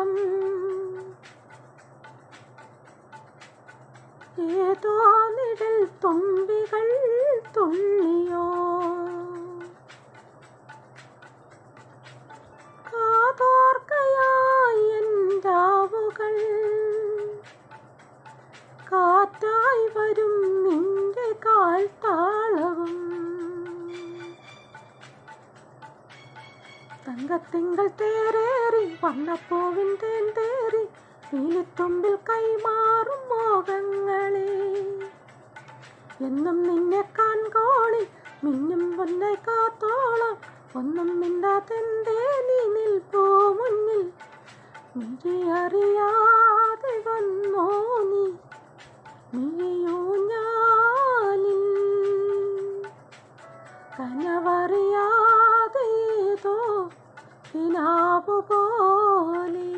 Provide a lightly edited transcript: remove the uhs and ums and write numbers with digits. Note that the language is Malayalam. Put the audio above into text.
താളം ഏതോ നിഴൽ തുമ്പികൾ തുള്ളിയോ കാതോർക്കയായി എൻ രാവുകൾ കാറ്റായി വരും നിന്റെ കാൽത്താളവും തങ്കത്തിങ്കൾ തേരേറി വന്നപ്പൂവിൻ തേൻ തേറി നീലിത്തുമ്പിൽ കൈമാറും മോഹങ്ങളെ എന്നും നിന്നെ കാൺകോളിൽ മിന്നും പൊന്നായി കാത്തോളം ഒന്നും മിണ്ടാതെന്തേ നീ നിൽപ്പോ മുന്നിൽ മിഴിയറിയാതെ വന്നോ നീ മിഴിയൂഞ്ഞാലിൽ കനവറിയാതെ ഏതോ കിനാവു പോലെ